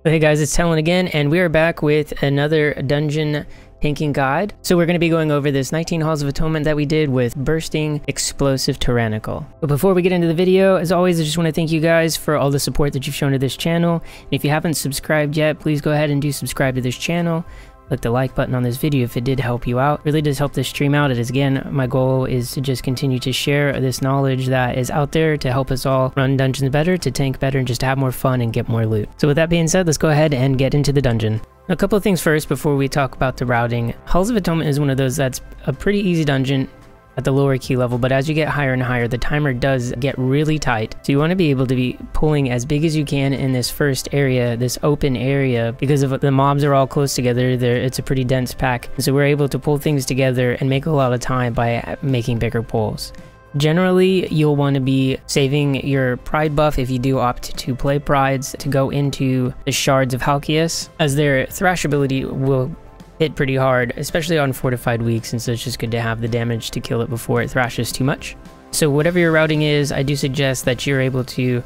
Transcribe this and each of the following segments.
Hey guys, it's Talon again, and we are back with another dungeon tanking guide. So we're going to be going over this 19 Halls of Atonement that we did with Bursting Explosive Tyrannical. But before we get into the video, as always, I just want to thank you guys for all the support that you've shown to this channel. And if you haven't subscribed yet, please go ahead and do subscribe to this channel. Click the like button on this video if it did help you out. It really does help this stream out. It is, again, my goal is to just continue to share this knowledge that is out there to help us all run dungeons better, to tank better, and just to have more fun and get more loot. So with that being said, let's go ahead and get into the dungeon. A couple of things first before we talk about the routing. Halls of Atonement is one of those that's a pretty easy dungeon at the lower key level, but as you get higher and higher, the timer does get really tight. So you want to be able to be pulling as big as you can in this first area, this open area, because if the mobs are all close together, it's a pretty dense pack. So we're able to pull things together and make a lot of time by making bigger pulls. Generally, you'll want to be saving your pride buff if you do opt to play prides to go into the shards of Halkias, as their thrash ability will hit pretty hard, especially on fortified weeks, and so it's just good to have the damage to kill it before it thrashes too much. So whatever your routing is, I do suggest that you're able to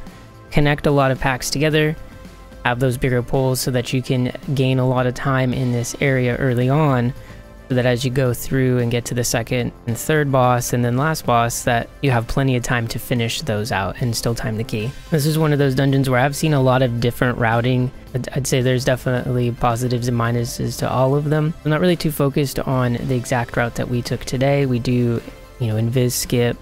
connect a lot of packs together, have those bigger pulls so that you can gain a lot of time in this area early on, so that as you go through and get to the second and third boss and then last boss, that you have plenty of time to finish those out and still time the key. This is one of those dungeons where I've seen a lot of different routing. I'd say there's definitely positives and minuses to all of them. I'm not really too focused on the exact route that we took today. We do, invis skip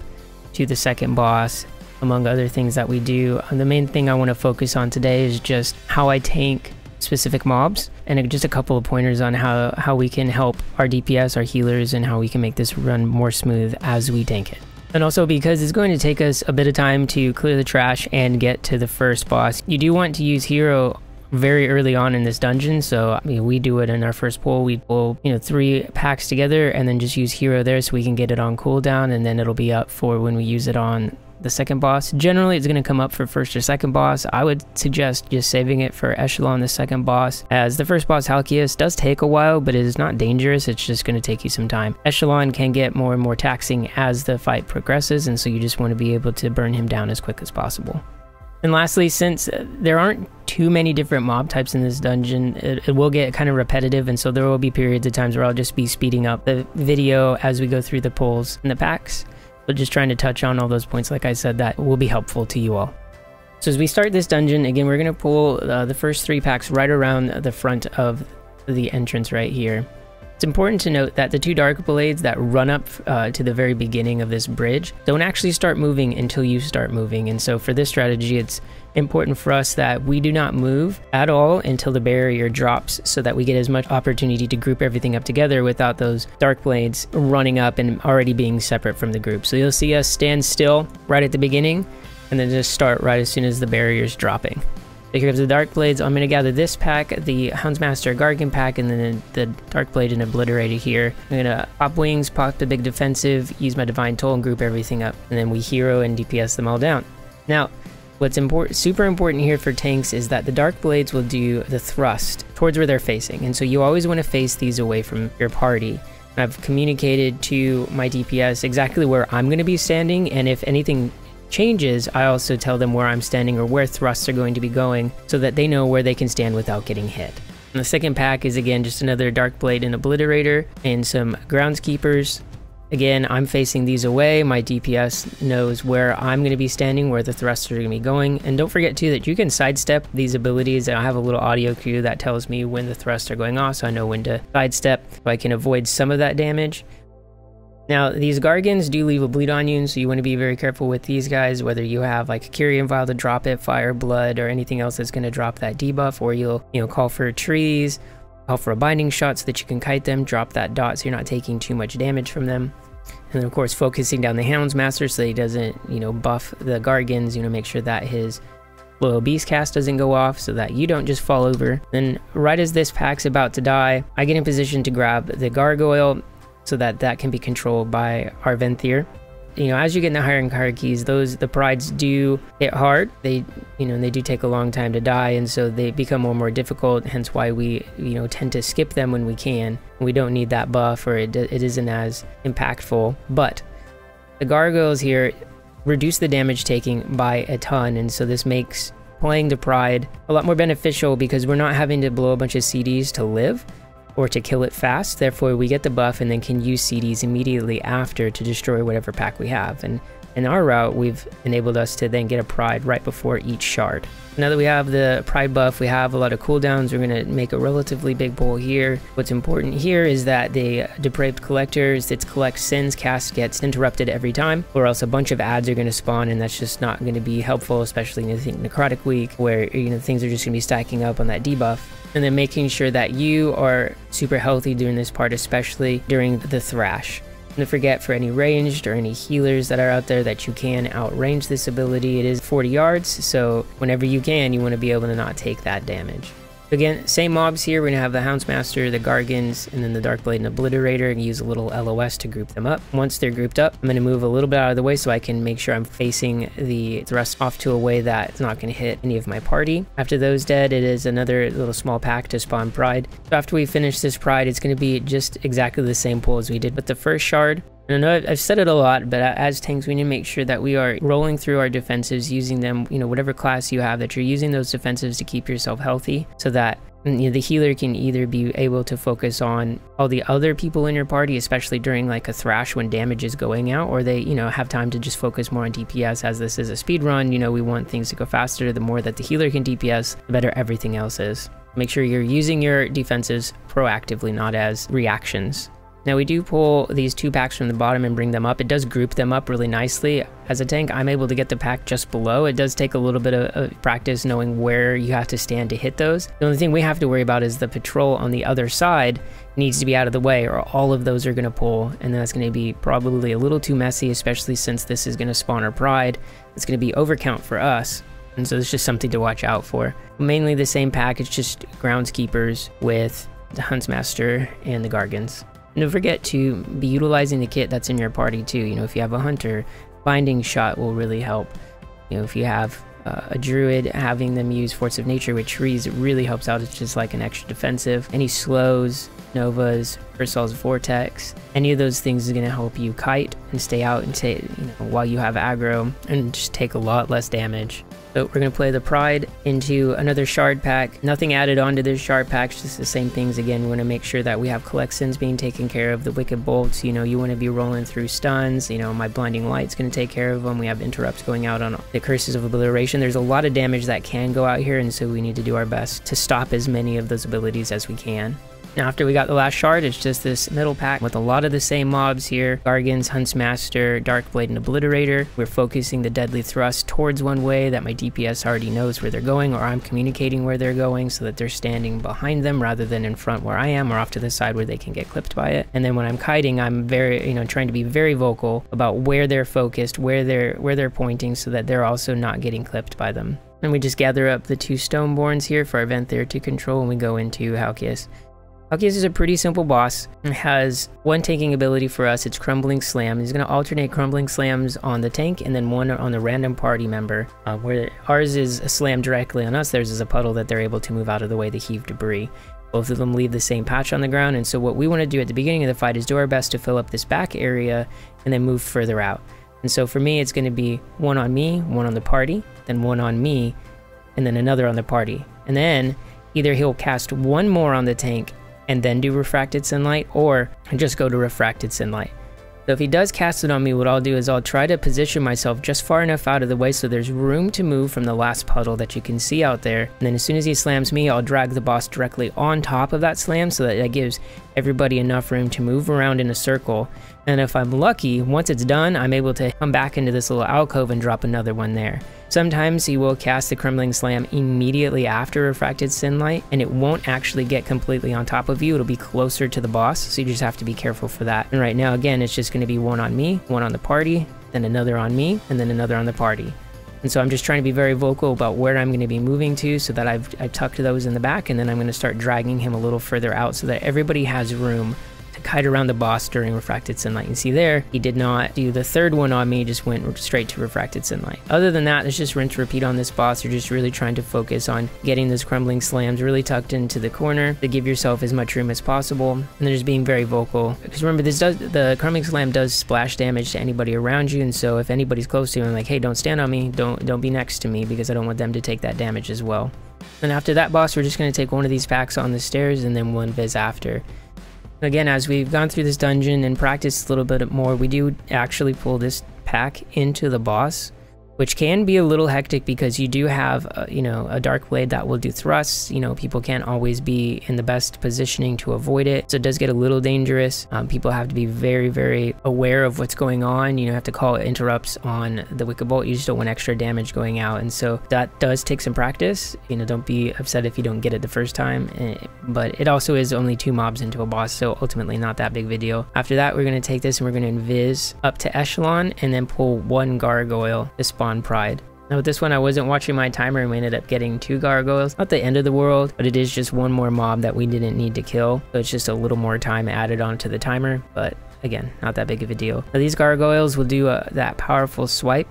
to the second boss, among other things that we do. And the main thing I want to focus on today is just how I tank specific mobs, and just a couple of pointers on how we can help our DPS, our healers, and how we can make this run more smooth as we tank it. And also, because it's going to take us a bit of time to clear the trash and get to the first boss, you do want to use hero very early on in this dungeon. So we do it in our first pull. We pull 3 packs together and then just use hero there so we can get it on cooldown, and then it'll be up for when we use it on the second boss. Generally, it's going to come up for first or second boss. I would suggest just saving it for Echelon, the second boss, as the first boss, Halkias, does take a while, but it is not dangerous. It's just going to take you some time. Echelon can get more and more taxing as the fight progresses, and so you just want to be able to burn him down as quick as possible. And lastly, since there aren't too many different mob types in this dungeon, it will get kind of repetitive, and so there will be periods of times where I'll just be speeding up the video as we go through the pulls and the packs. But just trying to touch on all those points, like I said, that will be helpful to you all. So as we start this dungeon, again, we're going to pull the first 3 packs right around the front of the entrance right here. It's important to note that the 2 dark blades that run up to the very beginning of this bridge don't actually start moving until you start moving. And so for this strategy, it's important for us that we do not move at all until the barrier drops, so that we get as much opportunity to group everything up together without those dark blades running up and already being separate from the group. So you'll see us stand still right at the beginning and then just start right as soon as the barrier is dropping. So here comes the Dark Blades. I'm going to gather this pack, the Houndsmaster Gargan pack, and then the Dark Blade and Obliterator here. I'm going to pop wings, pop the big defensive, use my Divine Toll, and group everything up. And then we hero and DPS them all down. Now, what's super important here for tanks is that the Dark Blades will do the thrust towards where they're facing. And so you always want to face these away from your party. I've communicated to my DPS exactly where I'm going to be standing, and if anything changes, I also tell them where I'm standing or where thrusts are going to be going, so that they know where they can stand without getting hit. And the second pack is, again, just another Dark Blade and Obliterator and some Groundskeepers. Again, I'm facing these away. My DPS knows where I'm going to be standing, where the thrusts are going to be going. And don't forget too that you can sidestep these abilities, and I have a little audio cue that tells me when the thrusts are going off, so I know when to sidestep, so I can avoid some of that damage. Now, these Gargans do leave a bleed on you, so you want to be very careful with these guys, whether you have like a Kyrian Vial to drop it, Fire, Blood, or anything else that's going to drop that debuff, or you'll, call for trees, call for a Binding Shot so that you can kite them, drop that dot so you're not taking too much damage from them. And then, of course, focusing down the Houndsmaster so that he doesn't, buff the Gargans, make sure that his Loyal Beast cast doesn't go off so that you don't just fall over. Then, right as this pack's about to die, I get in position to grab the Gargoyle, so that can be controlled by our Venthyr. As you get in the higher and higher keys, the prides do hit hard. They do take a long time to die, and so they become more and more difficult, hence why we, tend to skip them when we can. We don't need that buff, or it isn't as impactful. But the gargoyles here reduce the damage taking by a ton, and so this makes playing the Pride a lot more beneficial because we're not having to blow a bunch of CDs to live or to kill it fast. Therefore, we get the buff and then can use CDs immediately after to destroy whatever pack we have. And in our route, we've enabled us to then get a Pride right before each shard. Now that we have the Pride buff, we have a lot of cooldowns. We're going to make a relatively big pull here. What's important here is that the Depraved Collectors, its Collect Sins cast gets interrupted every time, or else a bunch of ads are going to spawn, and that's just not going to be helpful, especially in the Necrotic Week, where things are just going to be stacking up on that debuff. And then making sure that you are super healthy during this part, especially during the Thrash. Don't forget, for any ranged or any healers that are out there, that you can outrange this ability. It is 40 yards, so whenever you can, you want to be able to not take that damage. Again, same mobs here. We're going to have the Houndsmaster, the Gargans, and then the Darkblade and Obliterator, and use a little LOS to group them up. Once they're grouped up, I'm going to move a little bit out of the way so I can make sure I'm facing the thrust off to a way that it's not going to hit any of my party. After those dead, it is another little small pack to spawn Pride. So after we finish this Pride, it's going to be just exactly the same pull as we did with the first shard. And I know I've said it a lot, but as tanks, we need to make sure that we are rolling through our defensives, using them, whatever class you have, that you're using those defensives to keep yourself healthy, so that the healer can either be able to focus on all the other people in your party, especially during like a Thrash when damage is going out, or they, have time to just focus more on DPS. As this is a speed run, we want things to go faster. The more that the healer can DPS, the better everything else is. Make sure you're using your defenses proactively, not as reactions. Now we do pull these 2 packs from the bottom and bring them up. It does group them up really nicely. As a tank, I'm able to get the pack just below. It does take a little bit of practice knowing where you have to stand to hit those. The only thing we have to worry about is the patrol on the other side needs to be out of the way, or all of those are going to pull, and that's going to be probably a little too messy, especially since this is going to spawn our Pride. It's going to be overcount for us, and so it's just something to watch out for. Mainly the same pack, it's just Groundskeepers with the Huntsmaster and the Gargans. And don't forget to be utilizing the kit that's in your party too. If you have a Hunter, Binding Shot will really help. If you have a Druid, having them use Force of Nature with trees, it really helps out. It's just like an extra defensive. Any slows, Novas, Ursol's Vortex, any of those things is going to help you kite and stay out and stay, while you have aggro, and just take a lot less damage. So we're going to play the Pride into another shard pack. Nothing added onto this shard pack, just the same things again. We want to make sure that we have collections being taken care of. The Wicked Bolts, you want to be rolling through stuns. My Blinding Light's going to take care of them. We have interrupts going out on the Curses of Obliteration. There's a lot of damage that can go out here, and so we need to do our best to stop as many of those abilities as we can. Now after we got the last shard, it's just this middle pack with a lot of the same mobs here. Gargans, Huntsmaster, Darkblade, and Obliterator. We're focusing the Deadly Thrust towards one way that my DPS already knows where they're going, or I'm communicating where they're going so that they're standing behind them rather than in front where I am, or off to the side where they can get clipped by it. And then when I'm kiting, I'm very, trying to be very vocal about where they're focused, where they're pointing, so that they're also not getting clipped by them. And we just gather up the 2 Stoneborns here for our Venthyr to control when we go into Halkias. Halkias is a pretty simple boss. It has one tanking ability for us, it's Crumbling Slam. He's going to alternate Crumbling Slams on the tank and then one on the random party member. Where ours is a slam directly on us, theirs is a puddle that they're able to move out of the way to heave debris. Both of them leave the same patch on the ground, and so what we want to do at the beginning of the fight is do our best to fill up this back area and then move further out. And so for me, it's going to be 1 on me, 1 on the party, then 1 on me, and then another on the party. And then either he'll cast 1 more on the tank and then do Refracted Sunlight, or just go to Refracted Sunlight. So if he does cast it on me, what I'll do is I'll try to position myself just far enough out of the way so there's room to move from the last puddle that you can see out there. And then as soon as he slams me, I'll drag the boss directly on top of that slam so that gives everybody enough room to move around in a circle. And if I'm lucky, once it's done, I'm able to come back into this little alcove and drop another one there. Sometimes he will cast the Crumbling Slam immediately after Refracted Sunlight, and it won't actually get completely on top of you. It'll be closer to the boss, so you just have to be careful for that. And right now, again, it's just going to be 1 on me, 1 on the party, then another on me, and then another on the party. And so I'm just trying to be very vocal about where I'm going to be moving to, so that I've tucked those in the back, and then I'm going to start dragging him a little further out so that everybody has room to kite around the boss during refracted sunlight. You see there, he did not do the third one on me, just went straight to refracted sunlight. Other than that, it's just rinse repeat on this boss. You're just really trying to focus on getting those crumbling slams really tucked into the corner to give yourself as much room as possible, and then just being very vocal, because remember, the crumbling slam does splash damage to anybody around you, and so if anybody's close to you, I'm like, hey, don't stand on me, don't be next to me, because I don't want them to take that damage as well. And after that boss, we're just going to take one of these packs on the stairs and then one viz after. Again, as we've gone through this dungeon and practiced a little bit more, we do actually pull this pack into the boss, which can be a little hectic because you do have, you know, a dark blade that will do thrusts. You know, people can't always be in the best positioning to avoid it, so it does get a little dangerous. People have to be very, very aware of what's going on. You know, have to call interrupts on the Wicked Bolt. You just don't want extra damage going out, and so that does take some practice. You know, don't be upset if you don't get it the first time, but it also is only 2 mobs into a boss, so ultimately not that big of a deal. After that, we're going to take this and we're going to invis up to Echelon and then pull 1 gargoyle to spawn Pride. Now with this one, I wasn't watching my timer and we ended up getting 2 gargoyles. Not the end of the world, but it is just 1 more mob that we didn't need to kill, so it's just a little more time added onto the timer, but again, not that big of a deal. Now these gargoyles will do that powerful swipe,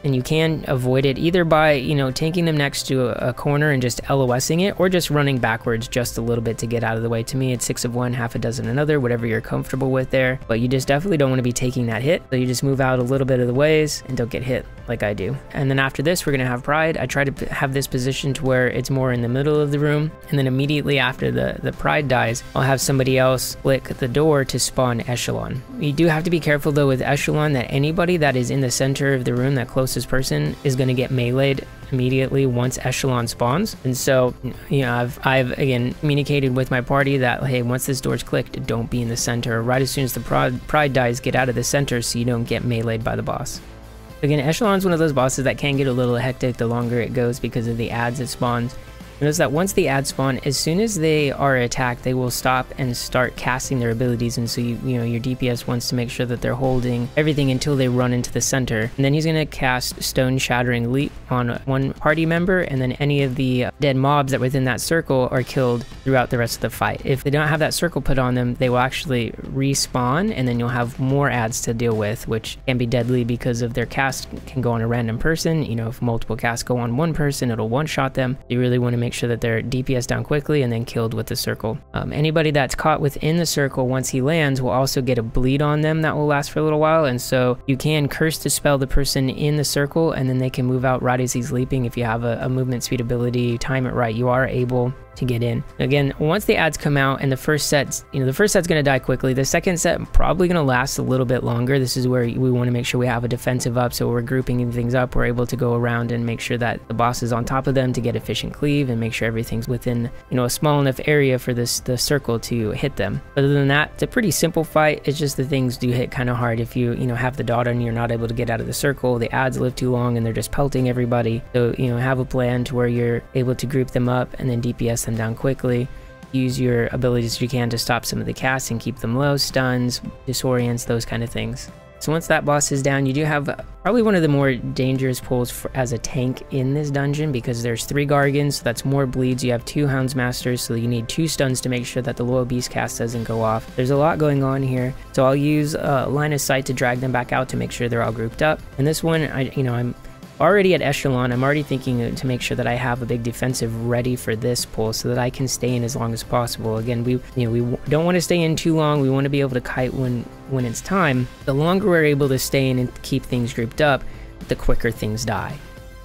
and you can avoid it either by, you know, tanking them next to a corner and just LOSing it, or just running backwards just a little bit to get out of the way. To me, it's 6 of one, half a dozen another, whatever you're comfortable with there, but you just definitely don't want to be taking that hit, so you just move out a little bit of the ways and don't get hit like I do. And then after this, we're going to have Pride. I try to have this position to where it's more in the middle of the room, and then immediately after the Pride dies, I'll have somebody else flick the door to spawn Echelon. You do have to be careful though with Echelon that anybody that is in the center of the room, that closest person, is going to get meleeed immediately once Echelon spawns. And so, you know, I've again communicated with my party that, hey, once this door's clicked, don't be in the center. Right as soon as the Pride dies, get out of the center so you don't get meleeed by the boss. Again, Echelon's one of those bosses that can get a little hectic the longer it goes because of the ads it spawns. Notice that once the ads spawn, as soon as they are attacked, they will stop and start casting their abilities, and so you know, your DPS wants to make sure that they're holding everything until they run into the center. And then he's going to cast Stone Shattering Leap on 1 party member, and then any of the dead mobs that within that circle are killed throughout the rest of the fight. If they don't have that circle put on them, they will actually respawn, and then you'll have more ads to deal with, which can be deadly because of their cast can go on a random person. You know, if multiple casts go on one person, it'll one-shot them. You really want to make sure that they're DPS down quickly and then killed with the circle. Anybody that's caught within the circle once he lands will also get a bleed on them that will last for a little while, and so you can curse dispel the person in the circle, and then they can move out right as he's leaping. If you have a movement speed ability, time it right, you are able to get in. Again, once the ads come out and the first set's, you know, the first set's going to die quickly. The second set probably going to last a little bit longer. This is where we want to make sure we have a defensive up, so we're grouping things up. We're able to go around and make sure that the boss is on top of them to get efficient cleave and make sure everything's within, you know, a small enough area for the circle to hit them. Other than that, it's a pretty simple fight. It's just the things do hit kind of hard if you know, have the dot and you're not able to get out of the circle. The ads live too long and they're just pelting everybody. So, you know, have a plan to where you're able to group them up and then DPS them down quickly. Use your abilities you can to stop some of the casts and keep them low, stuns, disorients, those kind of things. So once that boss is down, you do have probably one of the more dangerous pulls as a tank in this dungeon, because there's 3 Gargans, so that's more bleeds. You have 2 Houndsmasters, so you need 2 stuns to make sure that the Loyal Beast cast doesn't go off. There's a lot going on here, so I'll use line of sight to drag them back out to make sure they're all grouped up. And this one, I'm already at Echelon. I'm already thinking to make sure that I have a big defensive ready for this pull so that I can stay in as long as possible. Again, we don't want to stay in too long. We want to be able to kite when it's time. The longer we're able to stay in and keep things grouped up, the quicker things die.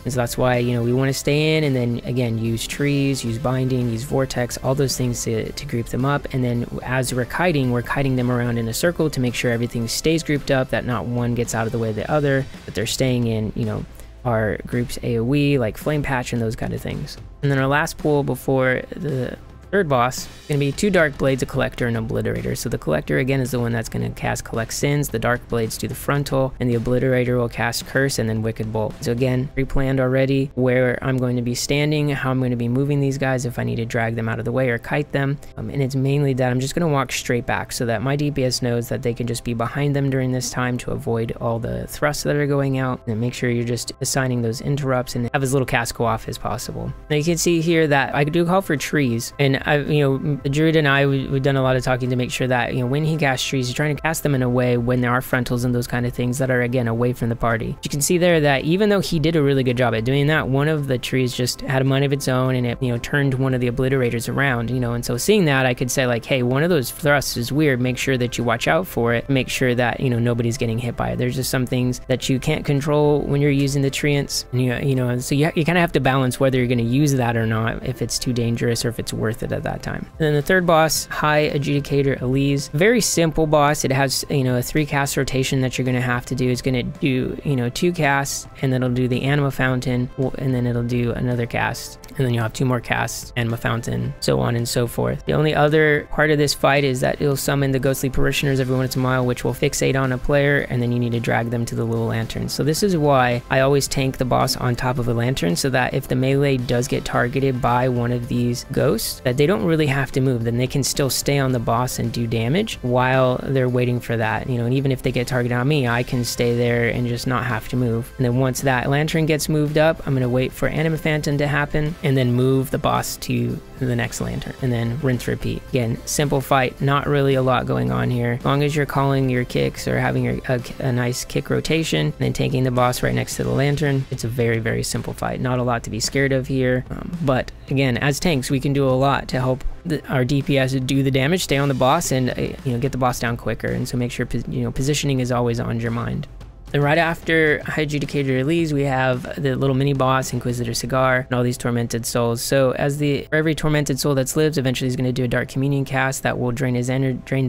And so that's why, you know, we want to stay in and then again use trees, use binding, use vortex, all those things to group them up. And then as we're kiting them around in a circle to make sure everything stays grouped up, that not one gets out of the way of the other, that they're staying in, you know, our groups AoE, like Flame Patch and those kind of things. And then our last pull before the third boss is going to be 2 Dark Blades, a Collector, and Obliterator. So the Collector, again, is the one that's going to cast Collect Sins. The Dark Blades do the frontal, and the Obliterator will cast Curse and then Wicked Bolt. So again, pre-planned already where I'm going to be standing, how I'm going to be moving these guys if I need to drag them out of the way or kite them. And it's mainly that I'm just going to walk straight back so that my DPS knows that they can just be behind them during this time to avoid all the thrusts that are going out, and make sure you're just assigning those interrupts and have as little cast go off as possible. Now you can see here that I do call for trees, and again, the druid and I, we've done a lot of talking to make sure that, when he casts trees, he's trying to cast them in a way when there are frontals and those kind of things that are, again, away from the party. You can see there that even though he did a really good job at doing that, one of the trees just had a mind of its own, and it, turned one of the obliterators around, and so seeing that, I could say like, hey, one of those thrusts is weird. Make sure that you watch out for it. Make sure that, nobody's getting hit by it. There's just some things that you can't control when you're using the treants, and so you kind of have to balance whether you're going to use that or not, if it's too dangerous or if it's worth it at that time. And then the third boss, High Adjudicator Aleez. Very simple boss. It has, a 3 cast rotation that you're going to have to do. It's going to do, 2 casts, and then it'll do the Anima Fountain, and then it'll do another cast, and then you'll have 2 more casts, Anima Fountain, so on and so forth. The only other part of this fight is that it'll summon the Ghostly Parishioners every once in a while, which will fixate on a player, and then you need to drag them to the little lantern. So this is why I always tank the boss on top of a lantern, so that if the melee does get targeted by one of these ghosts, that they don't really have to move. Then they can still stay on the boss and do damage while they're waiting for that. And even if they get targeted on me, I can stay there and just not have to move. And then once that lantern gets moved up, I'm going to wait for Anima Phantom to happen, and then move the boss to the next lantern, and then rinse repeat. Again, simple fight, not really a lot going on here. As long as you're calling your kicks or having a nice kick rotation, and then taking the boss right next to the lantern, it's a very, very simple fight. Not a lot to be scared of here, but again, as tanks, we can do a lot to help our DPS do the damage, stay on the boss, and get the boss down quicker. And so make sure positioning is always on your mind. Then right after High Adjudicator Aleez, we have the little mini boss, Inquisitor Cigar, and all these tormented souls. So for every tormented soul that's lived, eventually he's going to do a Dark Communion cast that will drain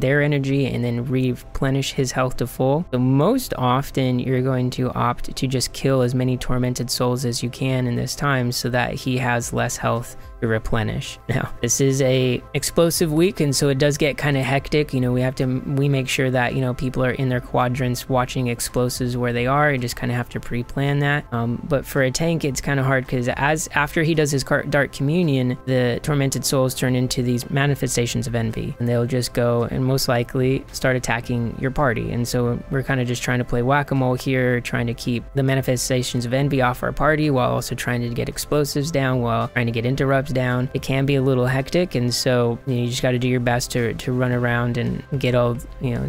their energy and then replenish his health to full. So most often you're going to opt to just kill as many tormented souls as you can in this time, so that he has less health to replenish. Now, this is a explosive week, and so it does get kind of hectic. We make sure that people are in their quadrants watching explosives where they are, and just kind of have to pre-plan that. But for a tank, it's kind of hard, because after he does his Dark Communion, the tormented souls turn into these manifestations of envy, and they'll just go and most likely start attacking your party. And so we're kind of just trying to play whack-a-mole here, trying to keep the manifestations of envy off our party while also trying to get explosives down, while trying to get interrupts down. It can be a little hectic, and so you just got to do your best to run around and get all,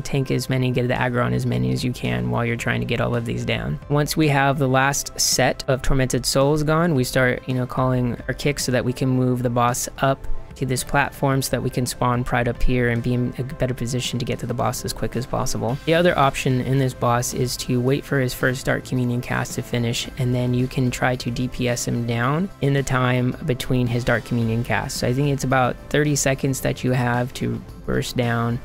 tank as many, get the aggro on as many as you can while you're trying to get all of these down. Once we have the last set of tormented souls gone, we start, calling our kicks so that we can move the boss up to this platform, so that we can spawn Pride up here and be in a better position to get to the boss as quick as possible. The other option in this boss is to wait for his first Dark Communion cast to finish, and then you can try to DPS him down in the time between his Dark Communion cast. So I think it's about 30 seconds that you have to burst down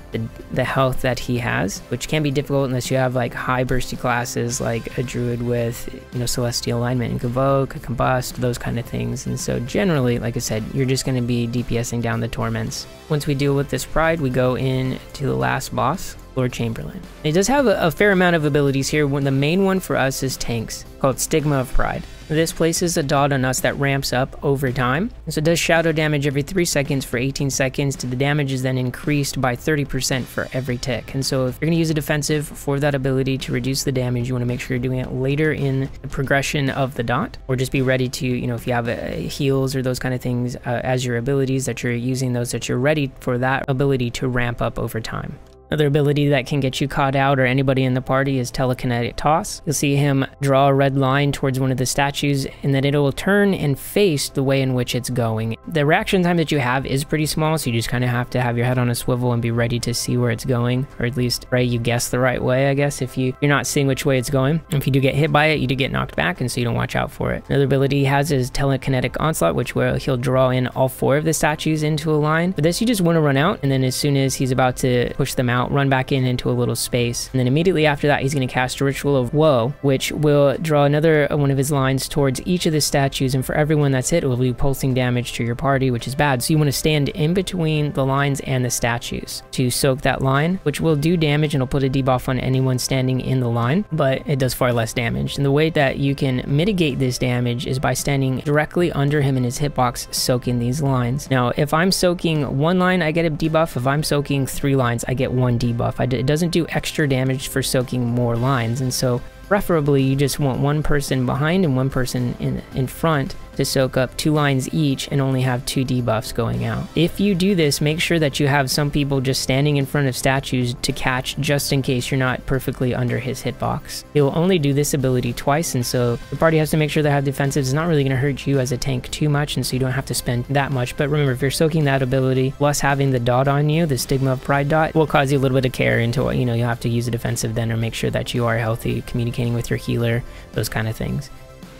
the health that he has, which can be difficult unless you have like high bursty classes like a druid with celestial alignment and convoke, combust, those kind of things. And so generally, like I said, you're just going to be DPSing down the torments. Once we deal with this pride, we go in to the last boss, Lord Chamberlain. It does have a fair amount of abilities here. The main one for us is tanks, called Stigma of Pride. This places a dot on us that ramps up over time. And so it does shadow damage every 3 seconds for 18 seconds. The damage is then increased by 30% for every tick. And so if you're going to use a defensive for that ability to reduce the damage, you want to make sure you're doing it later in the progression of the dot, or just be ready to, if you have heals or those kind of things as your abilities, that you're using those, that you're ready for that ability to ramp up over time. Another ability that can get you caught out or anybody in the party is Telekinetic Toss. You'll see him draw a red line towards one of the statues, and then it'll turn and face the way in which it's going. The reaction time that you have is pretty small, so you just kind of have to have your head on a swivel and be ready to see where it's going, or at least you guess the right way, I guess, if you're not seeing which way it's going. If you do get hit by it, you do get knocked back, and so you don't watch out for it. Another ability he has is Telekinetic Onslaught, which he'll draw in all 4 of the statues into a line. For this, you just want to run out, and then as soon as he's about to push them out, run back into a little space. And then immediately after that, he's going to cast a Ritual of Woe, which will draw another one of his lines towards each of the statues, and for everyone that's hit, it will be pulsing damage to your party, which is bad. So you want to stand in between the lines and the statues to soak that line, which will do damage, and it'll put a debuff on anyone standing in the line, but it does far less damage. And the way that you can mitigate this damage is by standing directly under him in his hitbox, soaking these lines. Now, if I'm soaking 1 line, I get a debuff. If I'm soaking 3 lines, I get 1 debuff. It doesn't do extra damage for soaking more lines, and so preferably you just want 1 person behind and 1 person in front to soak up 2 lines each and only have 2 debuffs going out. If you do this, make sure that you have some people just standing in front of statues to catch just in case you're not perfectly under his hitbox. He will only do this ability twice, and so the party has to make sure they have defensives. It's not really going to hurt you as a tank too much, and so you don't have to spend that much. But remember, if you're soaking that ability plus having the dot on you, the Stigma of Pride dot, will cause you a little bit of care into what, you have to use a defensive then, or make sure that you are healthy, communicating with your healer, those kind of things.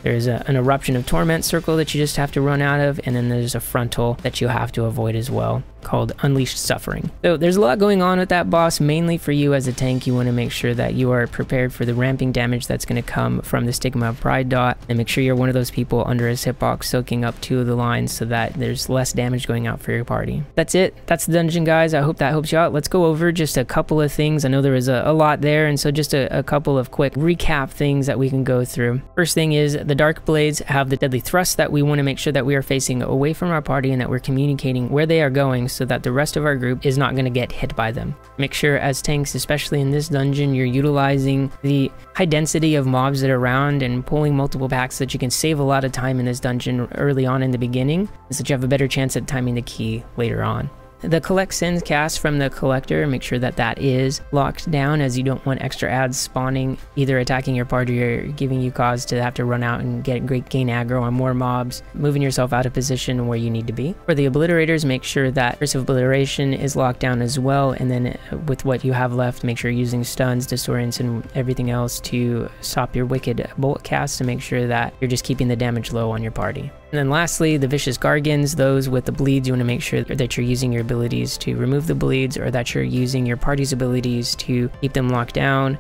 There's an Eruption of Torment circle that you just have to run out of, and then there's a frontal that you have to avoid as well, called Unleashed Suffering. So there's a lot going on with that boss. Mainly for you as a tank, you want to make sure that you are prepared for the ramping damage that's going to come from the Stigma of Pride dot, and make sure you're one of those people under his hitbox soaking up 2 of the lines so that there's less damage going out for your party. That's it. That's the dungeon, guys. I hope that helps you out. Let's go over just a couple of things. I know there was a lot there, and so just a couple of quick recap things that we can go through. First thing is the Dark Blades have the deadly thrust that we want to make sure that we are facing away from our party and that we're communicating where they are going so that the rest of our group is not going to get hit by them. Make sure as tanks, especially in this dungeon, you're utilizing the high density of mobs that are around and pulling multiple packs so that you can save a lot of time in this dungeon early on in the beginning, so that you have a better chance at timing the key later on. The Collect Sins cast from the Collector, make sure that that is locked down, as you don't want extra ads spawning, either attacking your party or giving you cause to have to run out and gain aggro on more mobs, moving yourself out of position where you need to be. For the Obliterators, make sure that Curse of Obliteration is locked down as well, and then with what you have left, make sure you're using stuns, disorients, and everything else to stop your Wicked Bolt cast to make sure that you're just keeping the damage low on your party. And then lastly, the Vicious Gargans, those with the bleeds, you want to make sure that you're using your abilities to remove the bleeds, or that you're using your party's abilities to keep them locked down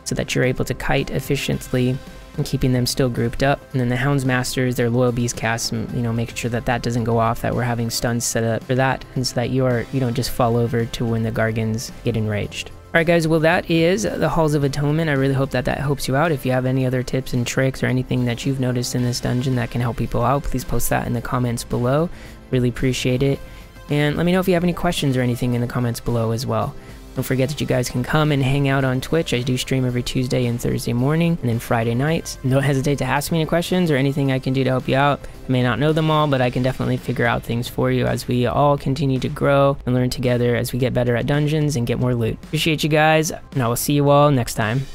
so that you're able to kite efficiently and keeping them still grouped up. And then the Houndsmasters, their Loyal Beast casts, making sure that that doesn't go off, that we're having stuns set up for that, and so that you don't just fall over to when the Gargans get enraged. Alright guys, well that is the Halls of Atonement. I really hope that helps you out. If you have any other tips and tricks or anything that you've noticed in this dungeon that can help people out, please post that in the comments below. Really appreciate it. And let me know if you have any questions or anything in the comments below as well. Don't forget that you guys can come and hang out on Twitch. I do stream every Tuesday and Thursday morning, and then Friday nights. And don't hesitate to ask me any questions or anything I can do to help you out. I may not know them all, but I can definitely figure out things for you as we all continue to grow and learn together as we get better at dungeons and get more loot. Appreciate you guys, and I will see you all next time.